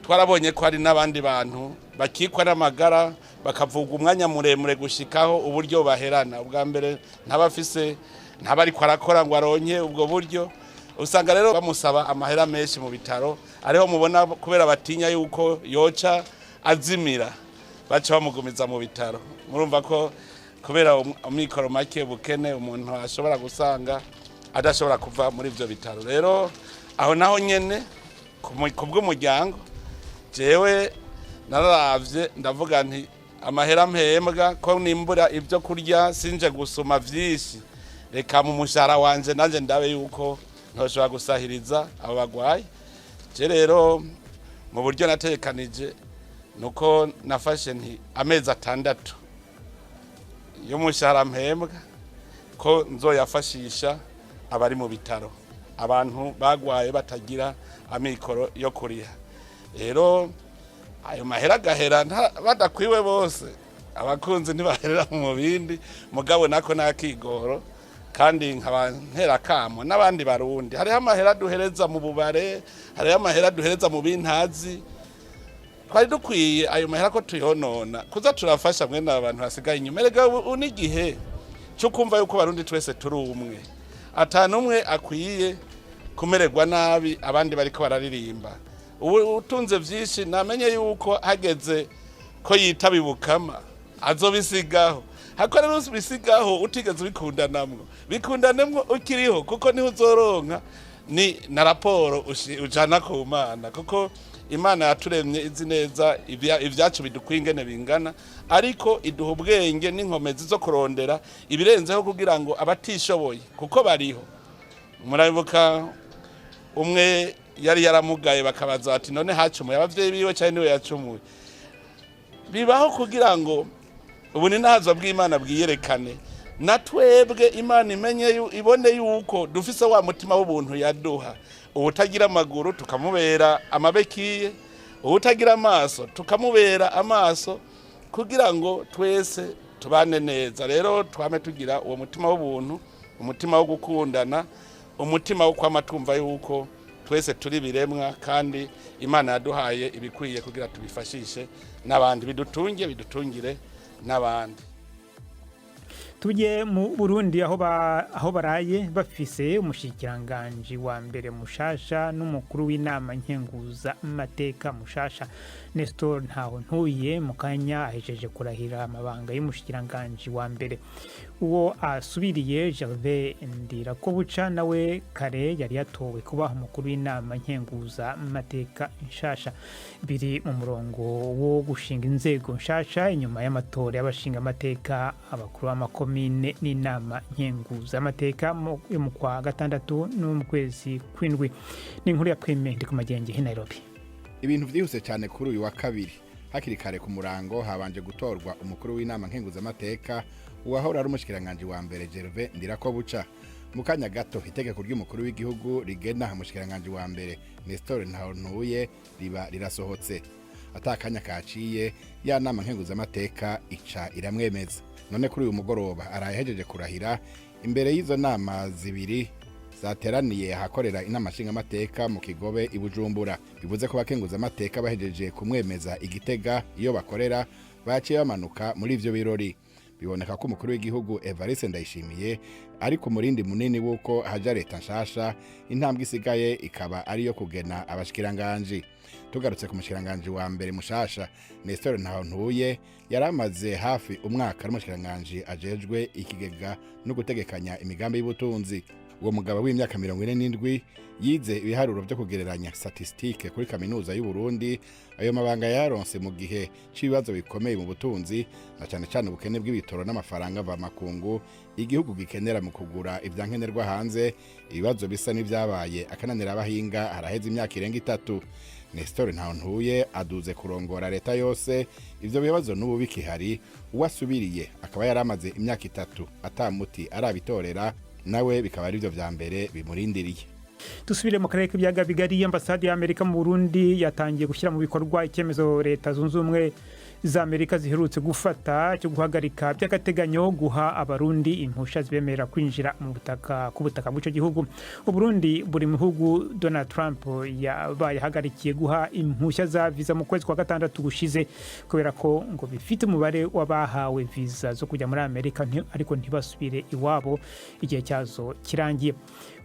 twarabonye ko hari n'abandi bantu bakikwa n'amagara bakavuga umwanya muremure gushikaho uburyo baherana. Ubwa mbere ntabafise ntabari kwarakora ngo aronke ubwo buryo, usanga rero bamusaba amahera menshi mu bitaro, ariho mubona kubera batinya yuko yoca azimira baca bamugumiza mu bitaro. Murumva ko kubera amikoro make bukene umuntu ashobora gusanga adashobora kuva muri ivyo bitaro. Rero aho naho nyene kubw'umuryango jewe nararavye ndavuga nti amahera mpembwa ko nimbura ivyo kurya sinje gusuma vyinshi, reka mu mushahara wanje nanje ndabe yuko ntoshobora gusahiriza abo bagwayi. Je rero mu buryo natekanije nuko nafashe nti amezi 6 y'umushahara mpembwa ko nzoyafashisha abari mu bitaro, abantu bagwaye batagira amikoro yo kuriha. Rero ayo mahera gahera badakwiwe bose, abakunzi ntibaherera mu bindi, mugabo nako nakigoro kandi nkaba ntera kamo n'abandi barundi. Hariho amahera duhereza mu bubare, hariho amahera duhereza mu bintazi, twari dukwiye ayo mahera ko tuyonona kuza turafasha mwene abantu hasigaye inyuma. Erega unigihe cyo kumva yuko barundi twese turi umwe, atanumwe akwiye kumererwa nabi abandi bariko bararirimba. Utunze vyinshi namenye yuko hageze ko yitabibukama azobisigaho. Hakora rero bisigaho utigeze bikundanemwo ukiriho, kuko niho uzoronka ni na raporo ujana ku Mana, kuko Imana yaturemye izi neza ivyacu bidukwingene bingana, ariko iduha ubwenge n'inkomezi zo kurondera ibirenzeho kugira ngo abatishoboye, kuko bariho. Murabibuka umwe yari yaramugaye bakabaza ati none hacumuye abavyeyi biwe cyane niwe yacumuye. Bibaho kugira ngo ubu ni nazo bw'Imana bwiyerekane, natwebwe Imana imenye ibone yuko dufise wa mutima w'ubuntu yaduha. Ubutagira amaguru tukamubera amabekiye, ubutagira amaso tukamubera amaso, kugira ngo twese tubane neza. Rero twame tugira uwo mutima w'ubuntu, umutima wo gukundana, umutima wo kwamatumva yuko twese turi biremwa kandi Imana yaduhaye ibikwiye kugira tubifashishe n'abandi, bidutungire n'abandi. Tuje mu Burundi aho baraye bafise umushikiranganje wa mbere mushasha n'umukuru w'inama nkenguza amateka mushasha Nestor Ntahontuye mukanya ahejeje kurahira amabanga y'umushikiranganje wa mbere. Uwo asubiriye Gervais Ndirakobuca nawe kare yari yatowe kuba umukuru w'inama nkenguza amateka nshasha. Biri mu murongo wo gushinga inzego nshasha inyuma y'amatora y'abashinga amateka, abakuru b'amakomine n'inama nkenguza amateka yo mu kwa gatandatu no mu kwezi kw'indwi. Ni inkuru ya Prime ndi ku Magenge i Nairobi. Ibintu vyihuse cyane kuri uyu wa kabiri. Hakiri kare ku murango habanje gutorwa umukuru w'inama nkenguza amateka uwahora ari umushikiranganje wa mbere Gervais Ndirakobuca. Mu kanya gato itegeko ry'umukuru w'igihugu rigena umushikiranganje wa mbere Nestor Ntahontuye riba rirasohotse. Atakanya kaciye ya nama nkenguza amateka ica iramwemeza. None kuri uyu mugoroba arahejeje kurahira imbere y'izo nama zibiri zateraniye ahakorera inama nshinga amateka mu Kigobe i Bujumbura. Bivuze ko bakenguza amateka bahejeje kumwemeza Igitega iyo bakorera, baciye bamanuka muri ivyo birori. Biboneka ko umukuru w'igihugu Evariste Ndayishimiye ari ku murindi munini wuko haja leta nshasha, intambwe isigaye ikaba ari yo kugena abashikiranganje. Tugarutse ku mushikiranganje wa mbere mushasha Nestor Ntahontuye yaramaze hafi umwaka ari umushikiranganje ajejwe ikigega no gutegekanya imigambi y'ubutunzi. Uwo mugabo w'imyaka 47 yize ibiharuro byo kugereranya statistique kuri kaminuza y'u Burundi. Ayo mabanga yaronse mu gihe c'ibibazo bikomeye mu butunzi, na cyane cyane ubukene bw'ibitoro n'amafaranga va makungu igihugu gikenera mu kugura ivyankenerwa hanze. Ibibazo bisa n'ivyabaye akananira abahinga haraheze imyaka irenga 3. Nestor Ntahontuye aduze kurongora leta yose, ivyo bibazo n'ubu bikihari. Uwasubiriye akaba yaramaze imyaka 3 atamuti arabitorera, nawe bikaba ari byo vya mbere bimurindiriye. Dusubire mu karere k'ibyaga bigari. Ambasade ya Amerika mu Burundi yatangiye gushyira mu bikorwa icyemezo Leta Zunze Ubumwe za Amerika ziherutse gufata cyo guhagarika by'agateganyo guha abarundi impusha zibemerera kwinjira mu butaka ku butaka bw'icyo gihugu. Uburundi buri mu bihugu Donald Trump yahagarikiye guha impushya za visa mu kwezi kwa gatandatu gushize kubera ko ngo bifite umubare w'abahawe visa zo kujya muri Amerika ariko ntibasubire iwabo igihe cyazo kirangiye.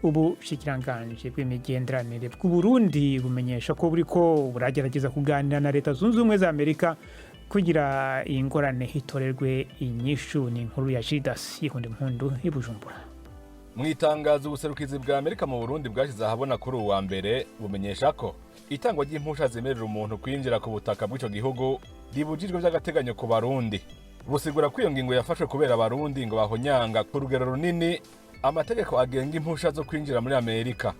Ubu shikiranganje bw'imigenderanire bw'u Burundi bumenyesha ko buriko buragerageza kuganira na Leta Zunze Ubumwe za Amerika kugira iyi ngorane hitorerwe inyishu. Ni inkuru ya Jidas yikunde impundu y'Ibujumbura. Mu itangazo ubuserukizi bwa Amerika mu Burundi bwashize ahabona kuri uwa mbere bumenyesha ko itangwa ry'impusha zemerera umuntu kwinjira ku butaka bw'icyo gihugu ribujijwe by'agateganyo ku Barundi. Busigura ko iyo ngingo yafashwe kubera Abarundi ngo bahonyanga ku rugero runini amategeko agenga impusha zo kwinjira muri Amerika.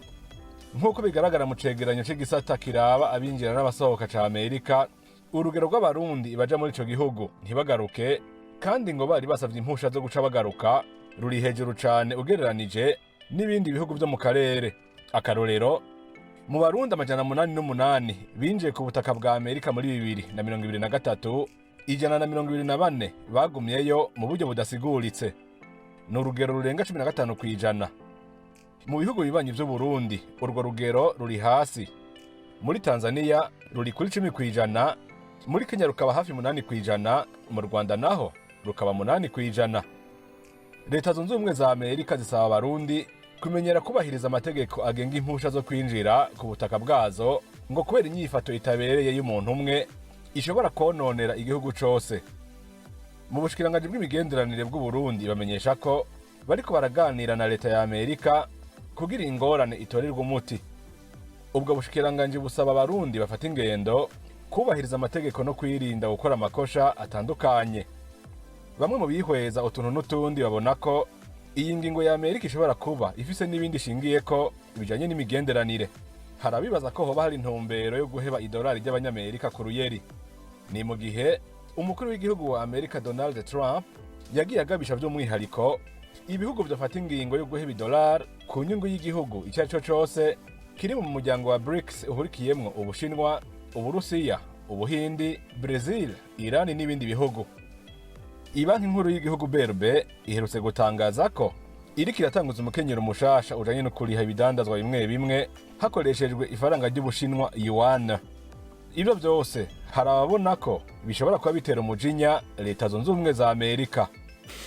Nk'uko bigaragara mu cegeranyo cy'igisata kiraba abinjira n'abasohoka ca Amerika, urugero rw'Abarundi baja muri ico gihugu ntibagaruke kandi ngo bari basavye impusha zo guca bagaruka ruri hejuru cane ugereranije n'ibindi bihugu byo mu karere. Akarorero, mu Barundi 808 binjiye ku butaka bwa Amerika muri 2023, 124 bagumyeyo mu buryo budasiguritse. Ni urugero rurenga 15%. Mu bihugu bibanyi by'u Burundi urwo rugero ruri hasi. Muri Tanzania ruri kuri 10%, muri Kenya rukaba hafi 8%, mu Rwanda naho rukaba 8%. Leta Zunze Ubumwe za Amerika zisaba Abarundi kumenyera kubahiriza amategeko agenga impusha zo kwinjira ku butaka bwazo ngo kubera inyifato itabereye y'umuntu umwe ishobora kononera igihugu cose. Mu bushikiranganje bw'imigenderanire bw'u Burundi bamenyesha ko bariko baraganira na Leta ya Amerika kugira ingorane itorerwa umuti. Ubwo bushikiranganje busaba Abarundi bafata ingendo kubahiriza amategeko no kwirinda gukora amakosha atandukanye. Bamwe mu bihweza utuntu n'utundi babona ko iyi ngingo ya Amerika ishobora kuba ifise n'ibindi shingiye ko bijanye n'imigenderanire. Harabibaza ko hoba hari intumbero yo guheba idolari ry'abanyamerika ku ruyeri. Ni mu gihe umukuru w'igihugu wa Amerika Donald Trump yagiye agabisha by'umwihariko ibihugu byafata ingingo yo guheba idolari ku nyungu y'igihugu icyo ari cyo cyose kiri mu muryango wa BRICS uhurikiyemwo Ubushinwa, Uburusiya, Ubuhindi, Brazil, Iran n'ibindi bihugu. Ibanki nkuru y'igihugu BRB iherutse gutangaza ko iriko iratanguza umukenyero mushasha ujanye no kuriha ibidandazwa bimwe bimwe hakoreshejwe ifaranga ry'Ubushinwa yuan. Ibyo byose harababona ko bishobora kuba bitera umujinya Leta Zunze Ubumwe za Amerika.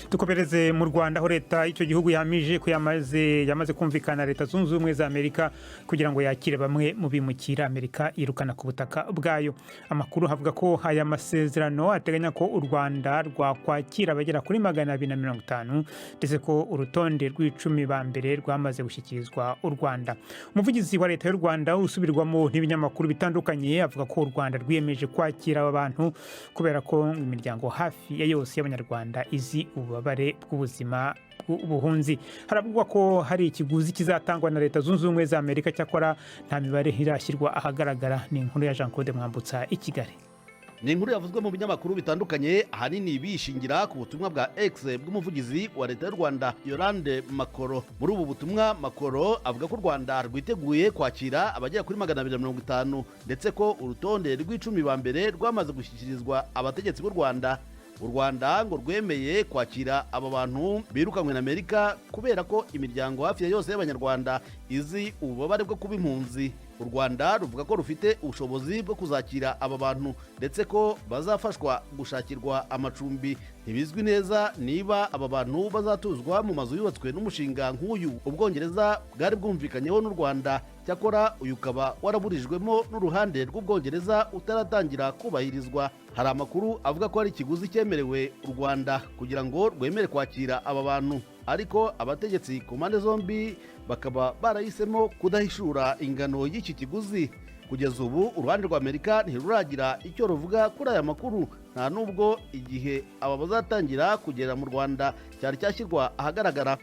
Tukopereze mu Rwanda aho leta icyo gihugu yamije ko yamaze kumvikana Leta Zunze Ubumwe za Amerika kugira ngo yakire bamwe mu bimukira Amerika irukana ku butaka bwayo. Amakuru havuga ko aya masezerano ateganya ko u Rwanda rwakwakira abagera kuri 250 ndetse ko urutonde rw'icumi ba mbere rwamaze gushyikirizwa u Rwanda. Umuvugizi wa leta y'u Rwanda usubirwamo n'ibinyamakuru bitandukanye avuga ko u Rwanda rwiyemeje kwakira aba bantu kubera ko imiryango hafi ya yose y'abanyarwanda izi ububabare bw'ubuzima bw'ubuhunzi. Haravugwa ko hari ikiguzi kizatangwa na Leta Zunze Ubumwe za Amerika cyakora nta mibare irashyirwa ahagaragara. Ni inkuru ya Jean Claude Mwambutsa i Kigali. Ni inkuru yavuzwe mu binyamakuru bitandukanye ahanini bishingira ku butumwa bwa X bw'umuvugizi wa leta y'u Rwanda Yolande Makoro. Muri ubu butumwa Makoro avuga ko u Rwanda rwiteguye kwakira abagera kuri 250 ndetse ko urutonde rw'icumi ba mbere rwamaze gushyikirizwa abategetsi b'u Rwanda. U Rwanda ngo rwemeye kwakira aba bantu birukanywe na Amerika kubera ko imiryango hafi ya yose y'abanyarwanda izi ububabare bwo kuba impunzi. U Rwanda ruvuga ko rufite ubushobozi bwo kuzakira aba bantu ndetse ko bazafashwa gushakirwa amacumbi. Ntibizwi neza niba aba bantu bazatuzwa mu mazu yubatswe n'umushinga nk'uyu Ubwongereza bwari bwumvikanyeho n'u Rwanda. Cyakora uyu ukaba waraburijwemo n'uruhande rw'Ubwongereza utaratangira kubahirizwa. Hari amakuru avuga ko hari ikiguzi cyemerewe u Rwanda kugira ngo rwemere kwakira aba bantu, ariko abategetsi ku mpande zombi bakaba barahisemo kudahishura ingano y'iki kiguzi. Kugeza ubu uruhande rwa Amerika ntiruragira icyo ruvuga kuri aya makuru, nta nubwo igihe aba bazatangira kugera mu Rwanda cyari cyashyirwa ahagaragara.